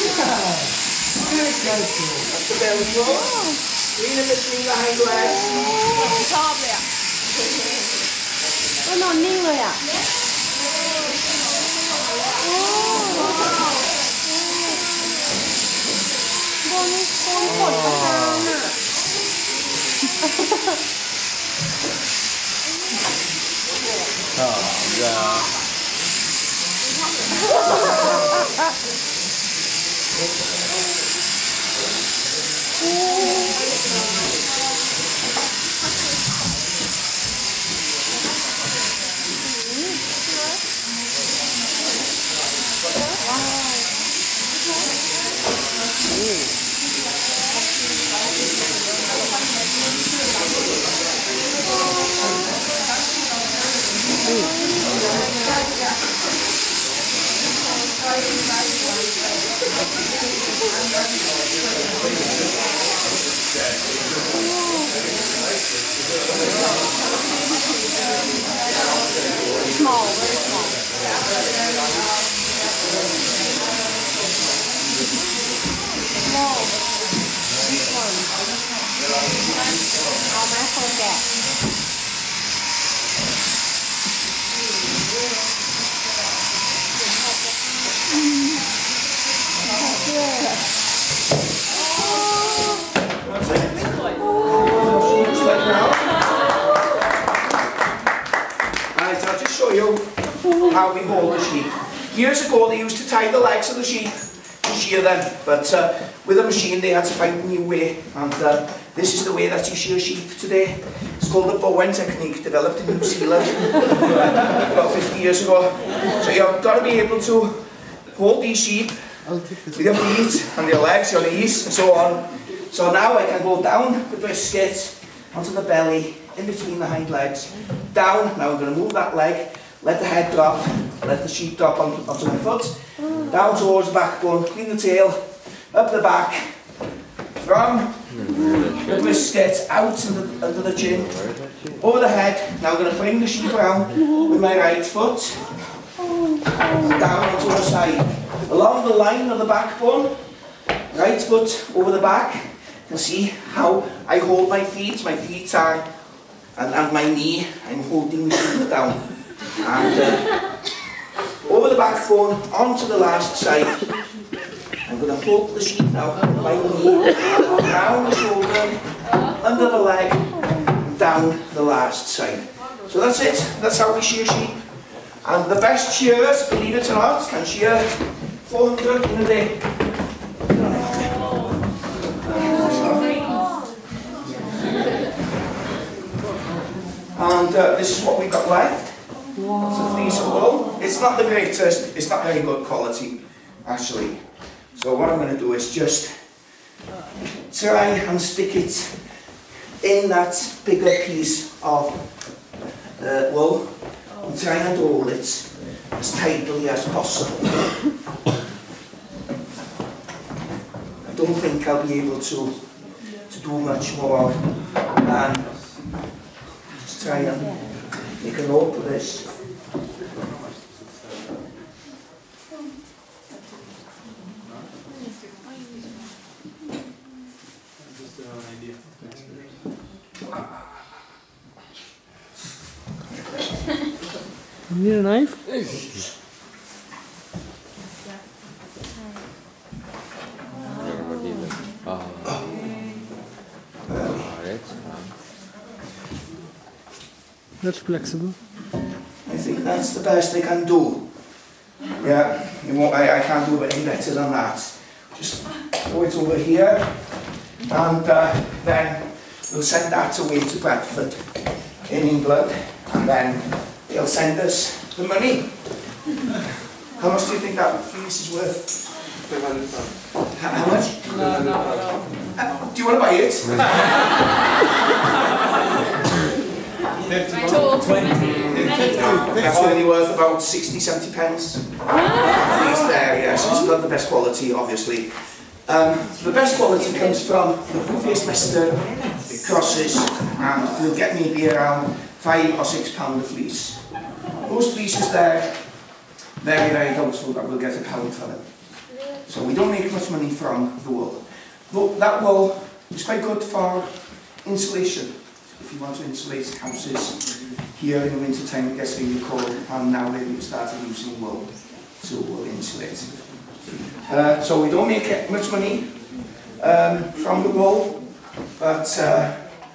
That's the belly floor. Lean in between the hind legs. ชอบเลยอ่ะก็นอนนิ่งเลยอ่ะโดนกดประทานอ่ะSmall, very small. Small. This one. I'll mess with that. How we hold the sheep. Years ago they used to tie the legs of the sheep to shear them, but with a machine they had to find a new way, and this is the way that you shear sheep today. It's called the Bowen technique, developed in New Zealand about 50 years ago. So you've got to be able to hold these sheep with your feet and your legs, your knees and so on. So now I can go down the brisket onto the belly, in between the hind legs, down. Now I'm going to move that leg, let the head drop, let the sheep drop onto my foot, down towards the backbone, clean the tail, up the back, from the brisket out under the chin, over the head. Now I'm going to bring the sheep around with my right foot, down onto the side, along the line of the backbone, right foot over the back. You can see how I hold my feet are, and my knee, I'm holding the sheep down. And over the backbone, onto the last side. I'm going to hold the sheep now, my knee, down the shoulder, under the leg, and down the last side. So that's it, that's how we shear sheep. And the best shearers, believe it or not, can shear 400 in a day. And this is what we've got left. Wow. It's a fleece wool. It's not the greatest, it's not very good quality actually. So what I'm going to do is just try and stick it in that bigger piece of wool and try and hold it as tightly as possible. I don't think I'll be able to do much more than just try and make a note of this. You need a knife? That's flexible. I think that's the best I can do. Yeah, I can't do any better than that. Just throw it over here, and then we'll send that away to Bradford in England, and then they'll send us the money. How much do you think that fleece is worth? How much? No. Do you want to buy it? 20. That's only worth about 60-70 pence. Fleece there, yes. It's not the best quality, obviously. The best quality comes from Face Mester crosses, and you'll get maybe around £5 or £6 a fleece. Most fleeces there, very, very doubtful that we'll get £1 for them. So we don't make much money from the wool. But that wool is quite good for insulation. If you want to insulate houses here in the winter time, it gets really cold, and now they've started using wool to insulate. So we don't make much money from the wool, but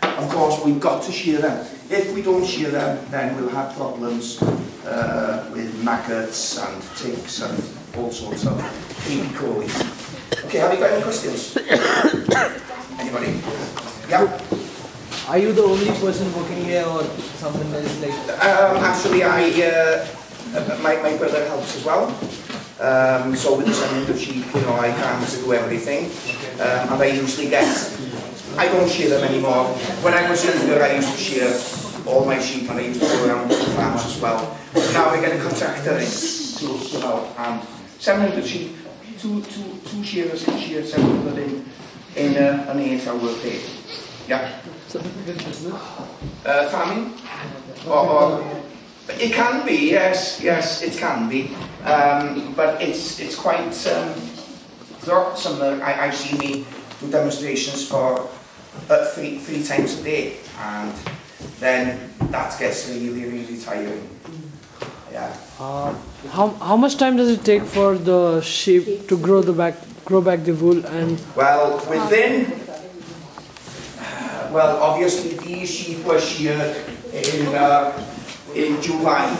of course we've got to shear them. If we don't shear them, then we'll have problems with maggots and ticks and all sorts of creepy crawlies. Okay, have you got any questions? Anybody? Yeah? Are you the only person working here or something else like? Actually, my brother helps as well. So with the sending of sheep, you know, I can't do everything. And I usually get, I don't shear them anymore. When I was younger, I used to shear all my sheep and I used to go around the farms as well. But now I get a contractor in to, you know, and 700 sheep, two shearers can shear 700 in an 8-hour day. Yeah. Farming? Or it can be, yes, it can be. But it's quite, throughout summer I see me do demonstrations for 3 times a day, and then that gets really tiring. Yeah. How much time does it take for the sheep to grow back the wool? And well, within well, obviously these sheep were sheared in July,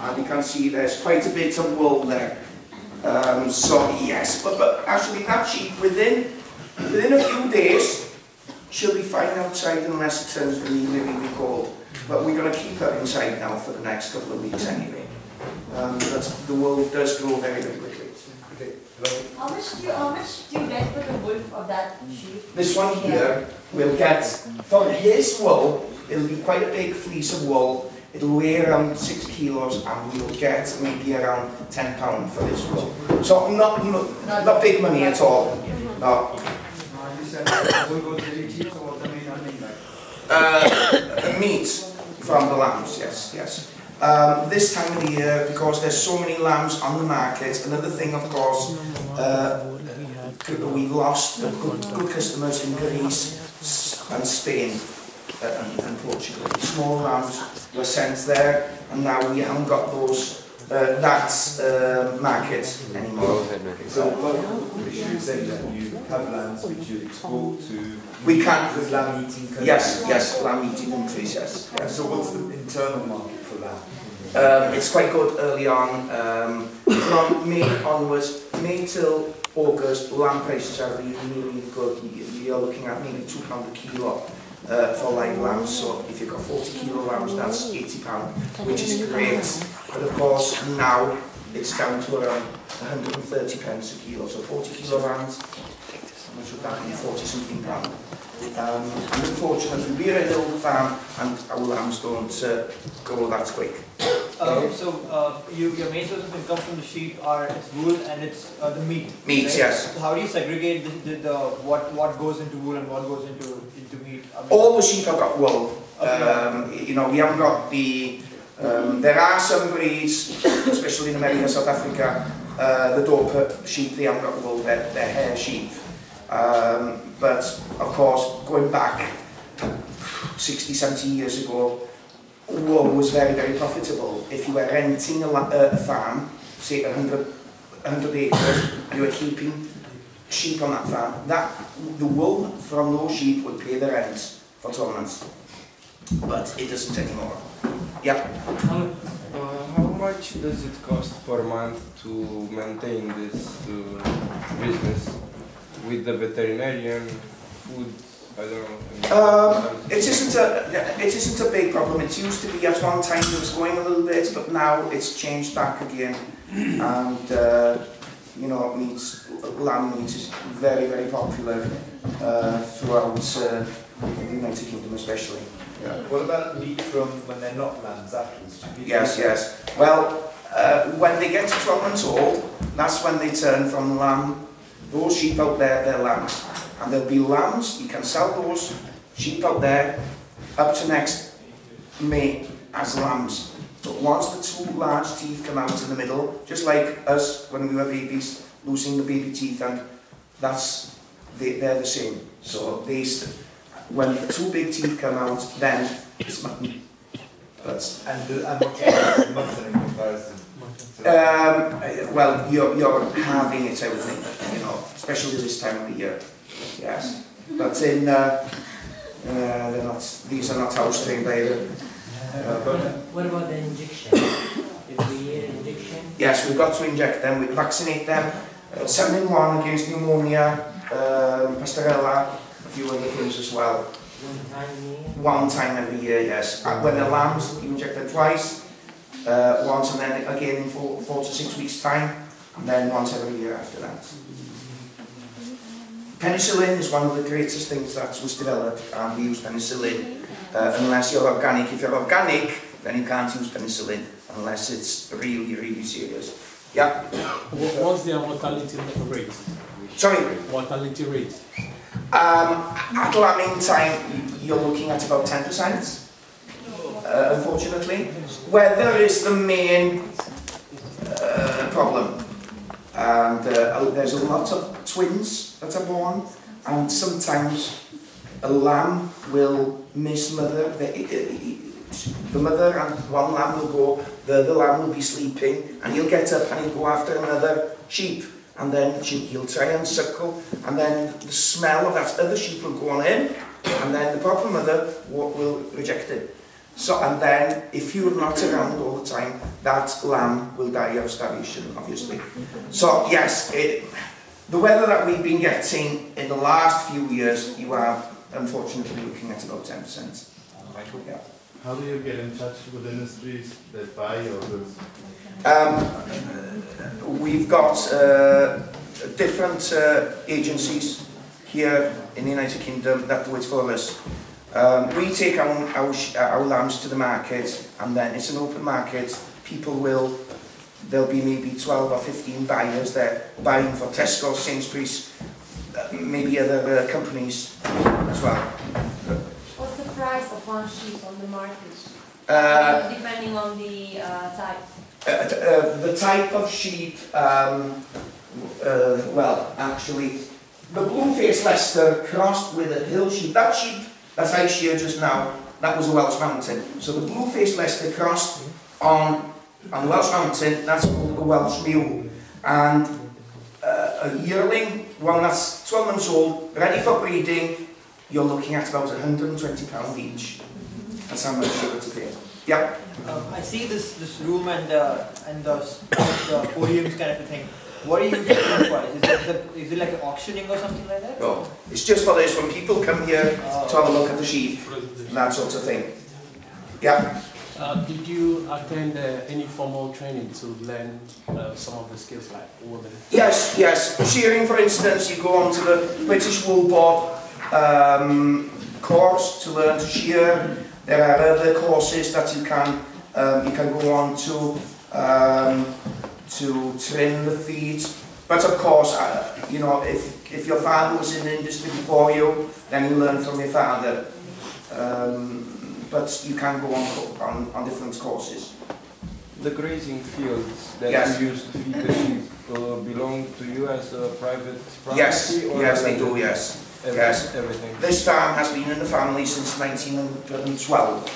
and you can see there's quite a bit of wool there. So yes, but actually that sheep within a few days she'll be fine outside unless it turns really cold. But we're going to keep her inside now for the next couple of weeks anyway. The wool does grow very quickly. Okay. How much do you get for the wool of that sheep? This one here will get, for his wool, it'll be quite a big fleece of wool. It'll weigh around 6 kilos, and we'll get maybe around £10 for this wool. So not big money at all. No. Meat from the lambs, yes. This time of the year, because there's so many lambs on the market, another thing, of course, we've lost good customers in Greece and Spain and Portugal. Small lambs were sent there, and now we haven't got those that market anymore. So, you should say that you have lambs which you export to. We can. With lamb eating countries. Yes, lamb eating countries, yes. So what's the internal market for lamb? It's quite good early on. From May onwards, May till August, lamb prices are really good. You're looking at maybe £2 a kilo for live lambs. So if you've got 40 kilo lambs, that's £80, which is great. But of course now it's down to around 130 pence a kilo. So 40 kilo lambs, how much would that be? 40 something pound. And unfortunately, we're an old farm and our lambs don't grow that quick. Your main source of income from the sheep are its wool and it's the meat. Meat, right? yes. So how do you segregate what goes into wool and what goes into meat? I mean, all the sheep have got wool. Okay. You know, we haven't got the. There are some breeds, especially in America, South Africa, the Dorper sheep. They haven't got wool. They're hair sheep. But of course, going back 60, 70 years ago, wool was very profitable. If you were renting a farm, say 100 acres, and you were keeping sheep on that farm, the wool from those sheep would pay the rent for 12 months. But it doesn't anymore. Yeah. How much does it cost per month to maintain this business with the veterinarian, food? I don't know. It isn't a big problem. It used to be at one time it was going a little bit, but now it's changed back again. And you know, lamb meat is very popular throughout the United Kingdom, especially. Yeah. What about meat from when they're not lambs afterwards? Yes. Well, when they get to 12 months old, that's when they turn from lamb. Those sheep out there, they're lambs. And there'll be lambs, you can sell those sheep out there up to next May as lambs. But once the two large teeth come out in the middle, just like us when we were babies, losing the baby teeth, and they're the same. So when the two big teeth come out, then it's mutton. And what's mutton in comparison? Well, you're having it, I would think, especially this time of the year. Yes, but in these are not house trained either. What about the injection? Every year injection? Yes, we've got to inject them. We vaccinate them. 7 in 1 against pneumonia, pastorella, a few other things as well. 1 time a year? 1 time every year, yes. When they're lambs, you inject them twice. Once and then again in 4 to 6 weeks' time, and then once every year after that. Penicillin is one of the greatest things that was developed, and we use penicillin unless you're organic. If you're organic, then you can't use penicillin unless it's really, really serious. Yeah. What's their mortality rate? Sorry? Mortality rate? At lambing time, you're looking at about 10%. Unfortunately, weather is the main problem, and there's a lot of twins that are born, and sometimes a lamb will miss mother. The mother and one lamb will go, the other lamb will be sleeping, and he'll get up and he'll go after another sheep, and then he'll try and suckle, and then the smell of that other sheep will go on him, and then the proper mother will reject it. So, and then, if you're not around all the time, that lamb will die of starvation, obviously. So, yes, the weather that we've been getting in the last few years, you are unfortunately looking at about 10%. Yeah. How do you get in touch with industries that buy your goods? We've got different agencies here in the United Kingdom that do it for us. We take our lambs to the market, and then it's an open market. There'll be maybe 12 or 15 buyers there buying for Tesco, Sainsbury's, maybe other companies as well. What's the price of one sheep on the market? Depending on the type. The type of sheep, well, actually, the blue-faced Leicester crossed with a hill sheep. That sheep that I sheared just now, that was a Welsh Mountain. So the blue-faced Leicester crossed on the Welsh Mountain, that's called a Welsh Mule. And a yearling, one that's 12 months old, ready for breeding, you're looking at about £120 each. That's how much you're going to pay. Yeah. I see this room and the podiums kind of a thing. What are you using it for? Is it like auctioning or something like that? No, it's just for this. When people come here to have a look at the sheep, and that sort of thing. Yeah. Did you attend any formal training to learn some of the skills like women? Yes, yes. Shearing, for instance, you go on to the British Wool Board course to learn to shear. There are other courses that you can go on to trim the feet. But of course, you know, if your father was in the industry before you, then you learn from your father. But you can go on different courses. The grazing fields that Yes. you use to feed the sheep belong to you as a private property? Yes, or yes, they do, yes. Yes. Everything. This farm has been in the family since 1912.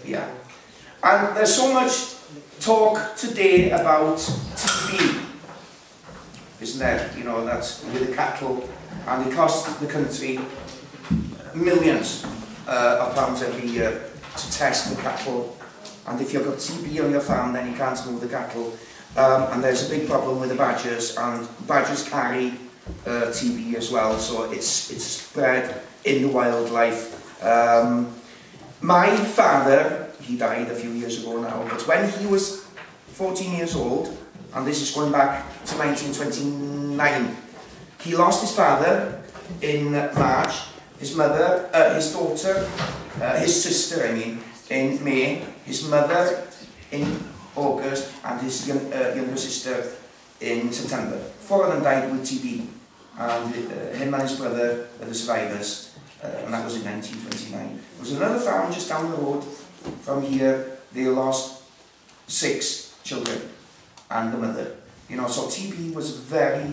Yeah. And there's so much talk today about TB, isn't there? You know, that's with the cattle, and it costs the country millions of pounds every year to test the cattle. And if you've got TB on your farm, then you can't move the cattle. And there's a big problem with the badgers, and badgers carry TB as well, so it's spread in the wildlife. My father, he died a few years ago now, but when he was 14 years old, and this is going back to 1929, he lost his father in March, his mother, his daughter, his sister, I mean, in May, his mother in August, and his younger sister in September. 4 of them died with TB, and him and his brother are the survivors, and that was in 1929. There was another farm just down the road from here. They lost 6 children and the mother You know, so TB was very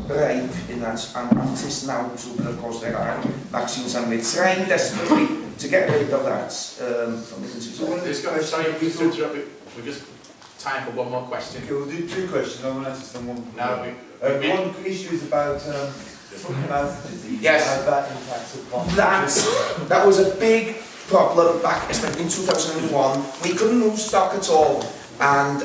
ripe in that, and it is now too, but of course there are vaccines, and we're trying desperately to get rid of that from the country. Sorry, please to interrupt you. We've just time for one more question. Okay, we'll do 2 questions. I will answer some one. No, one issue is about foot-and-mouth disease. Yes. How that impacts upon. That was a big problem back, especially in 2001. We couldn't move stock at all, and